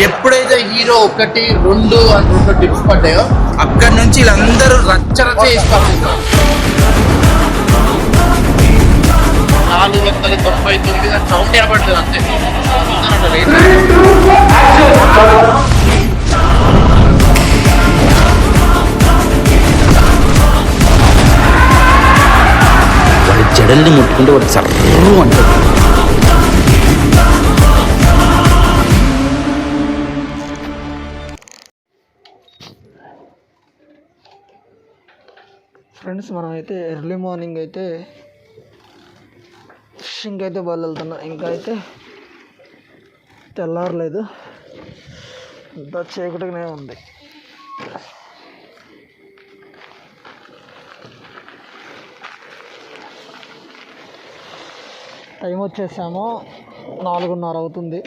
ఎప్పుడైతే హీరో 1, 2 అని 2 టిప్స్ పడ్డాయో అక్కడి నుంచి వీళ్ళందరూ రచ్చరచ్చ వేసుకోవాలి. 499 సౌండ్ ఏర్పడుతుంది అంతే. వాడి జడల్ని ముట్టుకుంటే వాడు సర్రు అంటాడు. ఫ్రెండ్స్, మనమైతే ఎర్లీ మార్నింగ్ అయితే ఫిషింగ్ అయితే బయలు వెళ్తున్నాం. ఇంకా అయితే తెల్లారలేదు, ఇంత చీకటిగానే ఉంది. టైం వచ్చేసాము 4:30 అవుతుంది.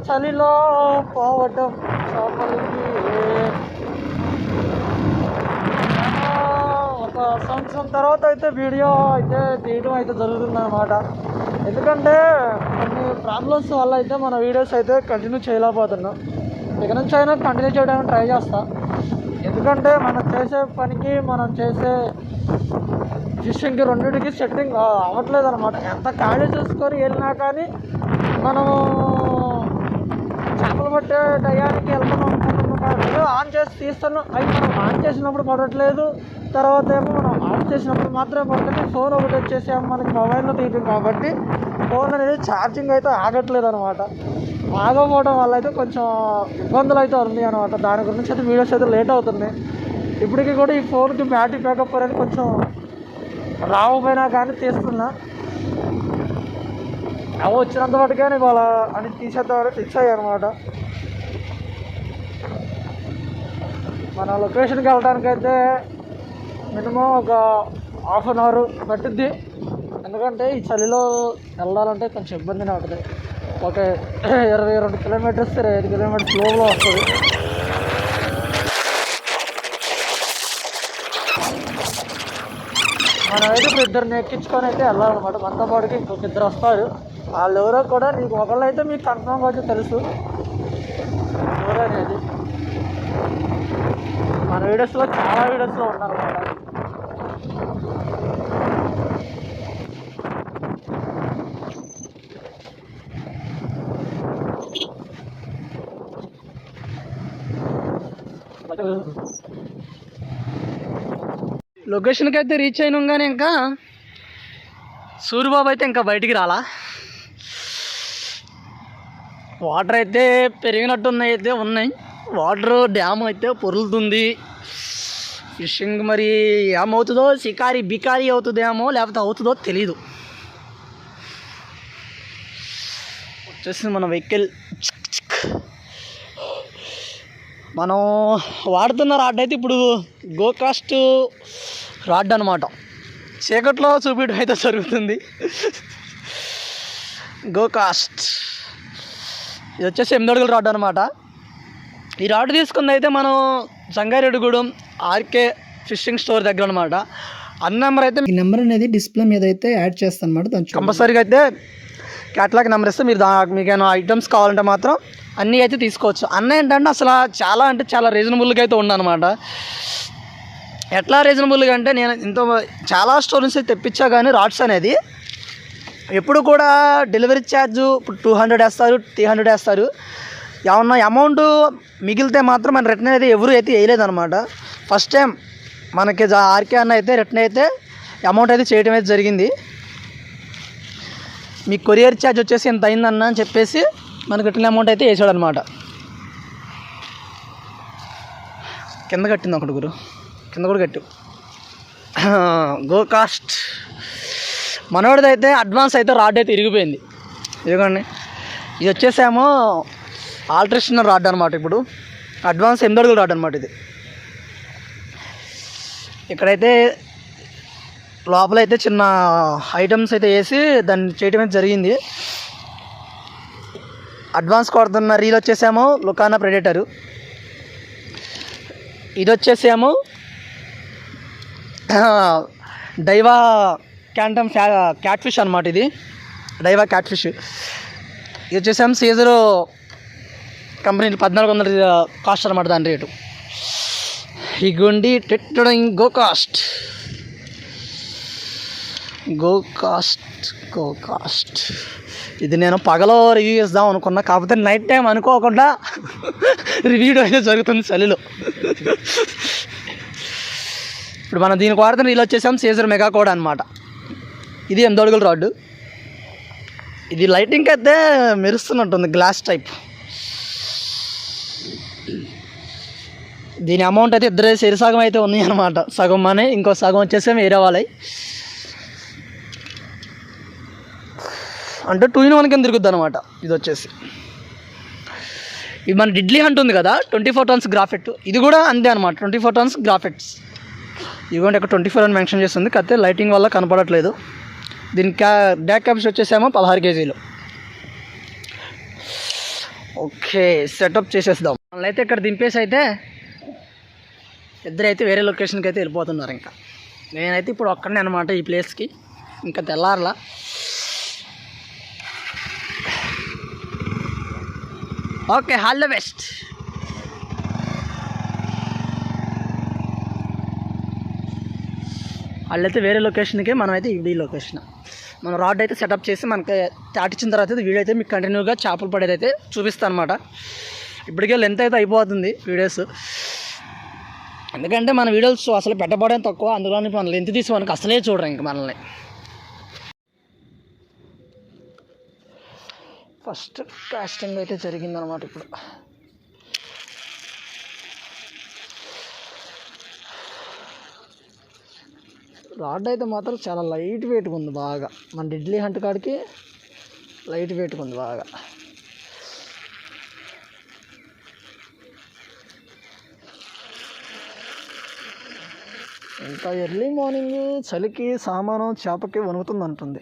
చలిలో పోవటం చేపలకి ఒక సంవత్సరం తర్వాత అయితే వీడియో అయితే తీయడం అయితే జరుగుతుంది అన్నమాట. ఎందుకంటే కొన్ని ప్రాబ్లమ్స్ వల్ల అయితే మన వీడియోస్ అయితే కంటిన్యూ చేయలేకపోతున్నాం. ఇక నుంచి అయినా కంటిన్యూ చేయడానికి ట్రై చేస్తాం. ఎందుకంటే మనం చేసే పనికి మనం చేసే ఫిషింగ్కి రెండింటికి సెట్టింగ్ అవ్వట్లేదు అనమాట. ఎంత ఖాళీ చూసుకొని వెళ్ళినా కానీ మనము చేపలు పట్టే టయానికి వెళ్తున్నాం అనుకుంటున్నాం కాబట్టి ఆన్ చేసి తీస్తున్నాం. అవి మనం ఆన్ చేసినప్పుడు పడట్లేదు, తర్వాత ఏమో మనం ఆఫ్ చేసినప్పుడు మాత్రమే పడుతుంది. ఫోన్ ఒకటి వచ్చేసి మనకి మొబైల్లో తీయటం కాబట్టి ఫోన్ అనేది ఛార్జింగ్ అయితే ఆగట్లేదు అనమాట. ఆగకపోవడం వల్ల అయితే కొంచెం ఇబ్బందులు అయితే ఉంది అనమాట. దాని గురించి అయితే వీడియోస్ అయితే లేట్ అవుతుంది. ఇప్పటికీ కూడా ఈ ఫోన్కి బ్యాటరీ బ్యాకప్ అనేది కొంచెం రాకపోయినా కానీ తీస్తున్నా. అవి వచ్చినంత మటుగానే వాళ్ళ అని తీసేద్దామని ఫిక్స్ అయ్యాయి అనమాట. మన లొకేషన్కి వెళ్ళడానికైతే మినిమం ఒక ½ అన్ అవర్ పట్టుద్ది. ఎందుకంటే ఈ చలిలో వెళ్ళాలంటే కొంచెం ఇబ్బందిగా ఉంటుంది. ఒక 22 కిలోమీటర్స్ 25 కిలోమీటర్స్ లోపల వస్తుంది. మనమైతే ఇప్పుడు 2 ఎక్కించుకొని అయితే వెళ్ళాలన్నమాట. మనతో పాటుకి ఇంకొక 2 వస్తారు. వాళ్ళు ఎవరో కూడా నీకు ఒకళ్ళు అయితే మీకు కన్ఫర్మ్గా అయితే తెలుసు ఎవరో అనేది. మన వీడియోస్లో చాలా వీడియోస్లో ఉన్నారన్నమాట. లొకేషన్కి అయితే రీచ్ అయినాం కానీ ఇంకా సూర్యబాబు అయితే ఇంకా బయటికి రాలా. వాటర్ అయితే పెరిగినట్టున్నాయి అయితే ఉన్నాయి. వాటర్ డ్యామ్ అయితే పొరులుతుంది. ఫిషింగ్ మరి ఏమవుతుందో, బికారీ అవుతుందేమో లేకపోతే అవుతుందో తెలీదు. వచ్చేసింది మన వెహికల్. మనం వాడుతున్న రాడ్ అయితే ఇప్పుడు గోకాస్ట్ రాడ్ అనమాట. చీకట్లో చూపించడం అయితే జరుగుతుంది. గోకాస్ట్ ఇది వచ్చేసి 8 అడుగుల రాడ్ అనమాట. ఈ రాడ్ తీసుకుంది అయితే మనం సంగారెడ్డిగూడెం ఆర్కే ఫిషింగ్ స్టోర్ దగ్గర అనమాట. అన్న నెంబర్ అయితే ఈ నెంబర్ అనేది డిస్ప్లే మీద అయితే యాడ్ చేస్తాను అనమాట. దాని కంపల్సరీగా అయితే క్యాటలాగ్ నెంబర్ ఇస్తే మీరు మీకేమైనా ఐటమ్స్ కావాలంటే మాత్రం అన్నీ అయితే తీసుకోవచ్చు. అన్న ఏంటంటే అసలు చాలా రీజనబుల్గా అయితే ఉండనమాట. ఎట్లా రీజనబుల్గా అంటే నేను చాలా స్టోర్ నుంచి తెప్పించా కానీ రాడ్స్ అనేది ఎప్పుడు కూడా డెలివరీ ఛార్జ్ ఇప్పుడు 200 వేస్తారు, 300 వేస్తారు. ఏమన్నా అమౌంట్ మిగిలితే మాత్రం మన రిటర్న్ అయితే ఎవరు అయితే వేయలేదన్నమాట. ఫస్ట్ టైం మనకి ఆర్కే అన్న అయితే రిటర్న్ అయితే అమౌంట్ అయితే చేయడం అయితే జరిగింది. మీ కొరియర్ ఛార్జ్ వచ్చేసి ఎంత అయిందన్న అని చెప్పేసి మనకు రిటర్న్ అమౌంట్ అయితే వేసాడు అనమాట. కింద కట్టింది ఒకటి గురు, కింద కూడా కట్టు. గోకాస్ట్ మనోడిది అయితే అడ్వాన్స్ అయితే రాడ్ అయితే ఇరిగిపోయింది. ఇదిగోండి, ఇది వచ్చేసేమో ఆల్ట్రేషన్ రాడ్ అనమాట. ఇప్పుడు అడ్వాన్స్ 8 అడుగులు రాడ్ అనమాట ఇది. ఇక్కడైతే లోపలైతే చిన్న ఐటమ్స్ అయితే వేసి దాన్ని చేయడం అయితే జరిగింది. అడ్వాన్స్ కొడుతున్న రీల్ వచ్చేసేమో లుకానా ప్రెడేటరు, ఇది వచ్చేసేమో డైవా క్యాంటమ్ క్యాట్ ఫిష్ అనమాట. ఇది డైవా క్యాట్ ఫిష్. ఇది వచ్చేసాము సీజరు కంపెనీ 1400 కాస్ట్ అనమాట దాని రేటు. ఈ గుండి గో కాస్ట్ ఇది నేను పగలో రివ్యూ చేద్దాం అనుకున్నా, కాకపోతే నైట్ టైం అనుకోకుండా రివ్యూ అయితే జరుగుతుంది చలిలో. ఇప్పుడు మనం దీనికి వాడుతున్న రీల్ వచ్చేసాం సీజర్ మెగా కోడ్ అనమాట. ఇది 8 అడుగుల రాడ్. ఇది లైటింగ్ అయితే మెరుస్తున్నట్టుంది, గ్లాస్ టైప్. దీని అమౌంట్ అయితే ఇద్దరే సగం అయితే ఉంది అనమాట. సగం మనీ, ఇంకో సగం వచ్చేసి వేరే వాళ్ళవి. అంటే 2-in-1 కింద తిరుగుద్ది అనమాట. ఇది వచ్చేసి ఇది మన డిడ్లీ హంట్ ఉంది కదా, 24 టన్స్ గ్రాఫిట్. ఇది కూడా అంతే అనమాట, 24 టన్స్ గ్రాఫిట్స్. ఇవ్వండి ఇక్కడ 24 అని మెన్షన్ చేస్తుంది, కాకపోతే లైటింగ్ వల్ల కనపడట్లేదు. దీని డ్యాక్ క్యాప్స్ వచ్చేసేమో 16 kgs. ఓకే, సెటప్ చేసేద్దాం. అయితే ఇక్కడ దింపేసి అయితే ఇద్దరైతే వేరే లొకేషన్కి అయితే వెళ్ళిపోతున్నారు. ఇంకా నేనైతే ఇప్పుడు ఒక్కడనే అనమాట ఈ ప్లేస్కి. ఇంకా తెల్లారలా. Okay, all the best. వాళ్ళైతే వేరే లొకేషన్కి, మనమైతే ఈ లొకేషన్. మనం రాడ్ అయితే సెటప్ చేసి మనకి దాటిచ్చిన తర్వాత వీడియో అయితే మీకు కంటిన్యూగా చేపలు పడేది అయితే చూపిస్తాను అనమాట. ఇప్పటికే లెంత్ అయితే అయిపోతుంది వీడియోస్, ఎందుకంటే మన వీడియోస్ అసలు పెట్టబడడం తక్కువ. అందులో మన లెంత్ తీసి మనకు అసలే చూడరు ఇంక మనల్ని. ఫస్ట్ కాస్టింగ్ అయితే జరిగిందనమాట. ఇప్పుడు రాడ్ అయితే మాత్రం చాలా లైట్ వెయిట్గా ఉంది బాగా. మన డిడ్లీ హంట్ కాడికి లైట్ వెయిట్గా ఉంది బాగా. ఇంత ఎర్లీ మార్నింగ్ చలికి సామాను చేపకి వణుకుతుంది అంటుంది.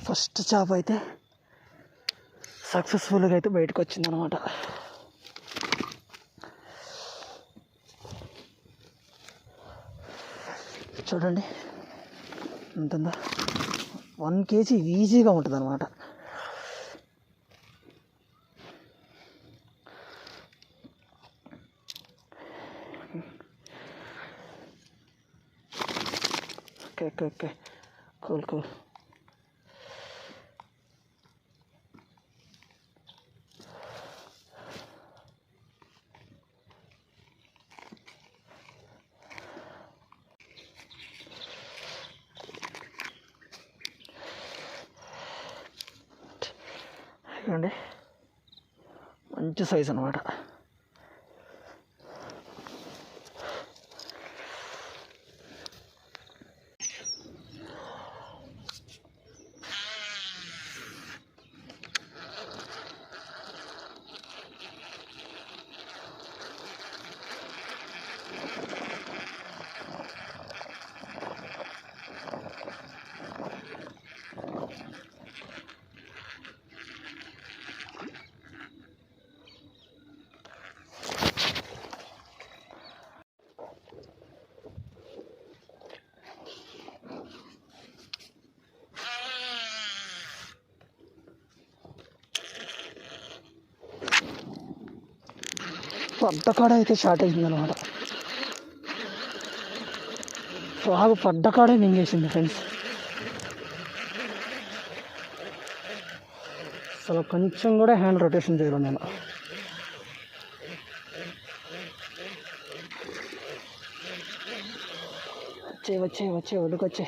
ఫస్ట్ చేప అయితే సక్సెస్ఫుల్గా అయితే బయటకు వచ్చిందనమాట. చూడండి ఉంటుందా, 1 kg ఈజీగా ఉంటుంది అనమాట. Okay cool. చూడండి మంచి సైజ్ అనమాట. పడ్డకాడ అయితే షార్ట్ అయింది అనమాట. బాగా పడ్డకాడే మింగేసింది ఫ్రెండ్స్. అసలు కొంచెం కూడా హ్యాండ్ రొటేషన్ చేయడం నేను. వచ్చే ఒడ్డుకొచ్చే.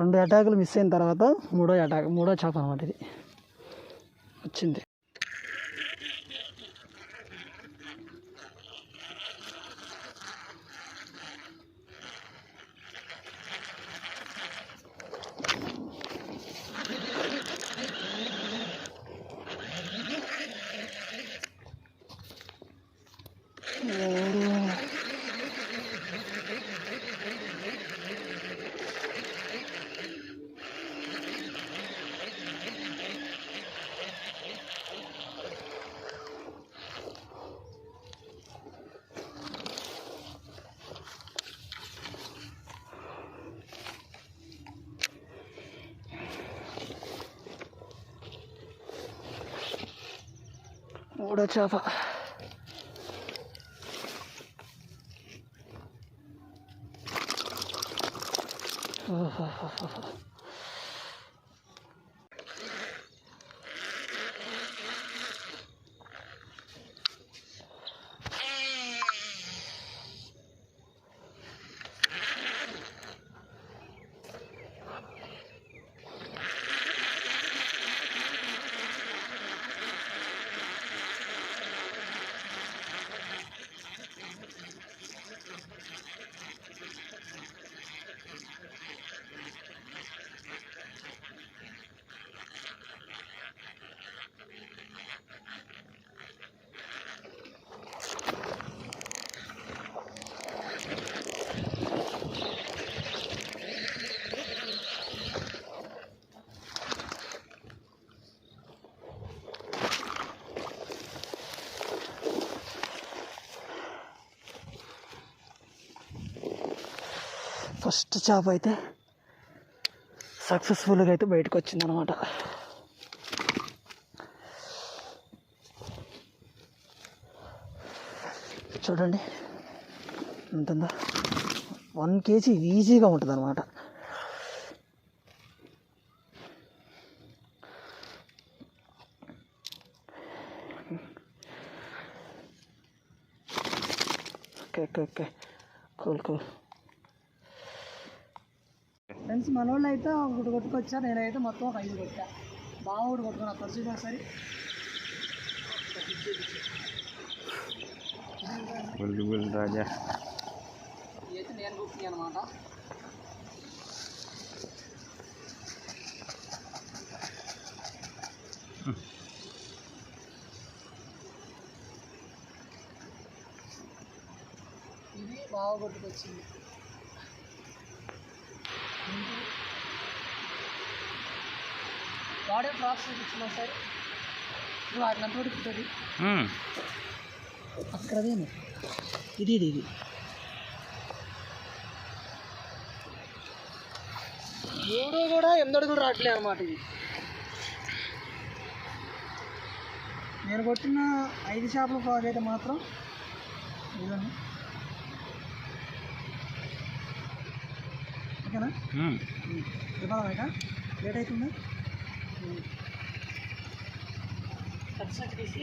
రెండు అటాకులు మిస్ అయిన తర్వాత మూడో చేప అనమాట ఇది వచ్చింది. మూడో చేప. ఫస్ట్ చేప అయితే సక్సెస్ఫుల్గా అయితే బయటకు వచ్చింది అనమాట. చూడండి ఉంటుందా, 1 kg ఈజీగా ఉంటుంది అనమాట. Okay cool. ఫ్రెండ్స్ మన వాళ్ళు అయితే ఒకటి కొట్టుకొచ్చా, నేనైతే మొత్తం ఒక 5 కొట్టా. బాగా ఒకటి కొట్టుకున్నా పరిస్థితి ఒకసారి బుల్బుల్ రాజా. అయితే నేను గుర్తున్నాయి అనమాట. ఇది బాగా కొట్టుకొచ్చింది. వాడే ఫ్రాక్స్ చూపించిన సార్ నువ్వు అట్లా ఉడుకుతుంది అక్కడదేను. ఇది ఇది ఇది మూడు కూడా 8 అడుగులు రావట్లేదు అనమాట. ఇది నేను కొట్టిన 5 చేపల ఫ్రాక్ అయితే మాత్రం ఇదండి. ఓకేనా? ఇవ్వాలక లేట్ అవుతుందా? తీసి